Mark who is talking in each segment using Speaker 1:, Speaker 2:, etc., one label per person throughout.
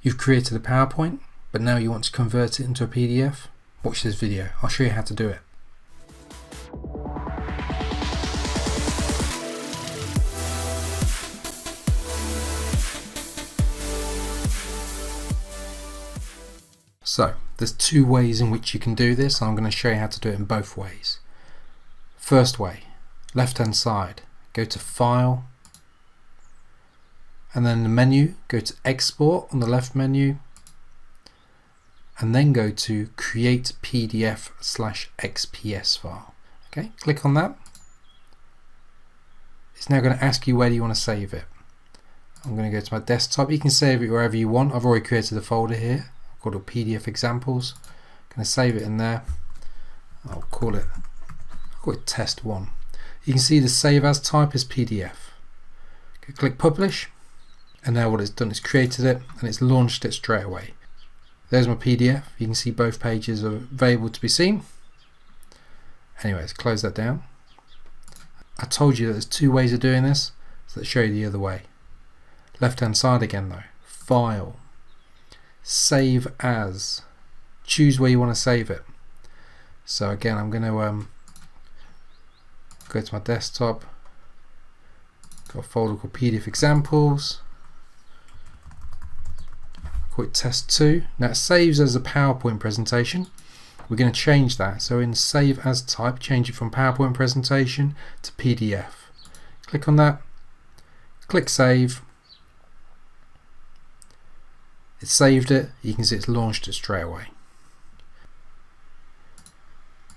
Speaker 1: You've created a PowerPoint, but now you want to convert it into a PDF? Watch this video, I'll show you how to do it. So, there's two ways in which you can do this. I'm going to show you how to do it in both ways. First way, left hand side, go to File, and then the menu, go to Export on the left menu, and then go to Create PDF/XPS file. Okay, click on that. It's now going to ask you where do you want to save it. I'm going to go to my desktop. You can save it wherever you want. I've already created a folder here called PDF examples. I'm going to save it in there. I'll call it test 1. You can see the save as type is PDF. Okay, click publish, and now what it's done is created it and it's launched it straight away. There's my PDF. You can see both pages are available to be seen. Anyways, close that down. I told you that there's two ways of doing this, so let's show you the other way. Left hand side again though, File, Save As, choose where you want to save it. So again, I'm going to go to my desktop, got a folder called PDF examples, call it test 2. Now it saves as a PowerPoint presentation. We're going to change that, so in save as type, change it from PowerPoint presentation to PDF. Click on that, click save. It saved it. You can see it's launched it straight away.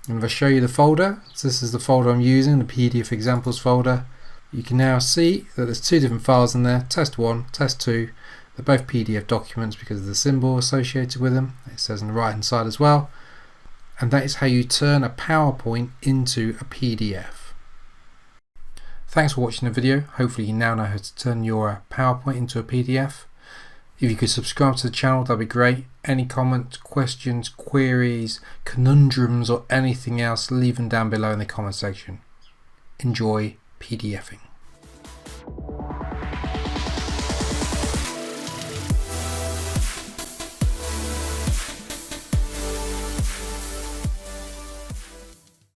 Speaker 1: And if I show you the folder, so this is the folder I'm using, the PDF examples folder. You can now see that there's two different files in there, test 1, test 2. They're both PDF documents because of the symbol associated with them. It says on the right hand side as well. And that is how you turn a PowerPoint into a PDF. Thanks for watching the video. Hopefully you now know how to turn your PowerPoint into a PDF. If you could subscribe to the channel, that'd be great. Any comments, questions, queries, conundrums or anything else, leave them down below in the comment section. Enjoy PDFing.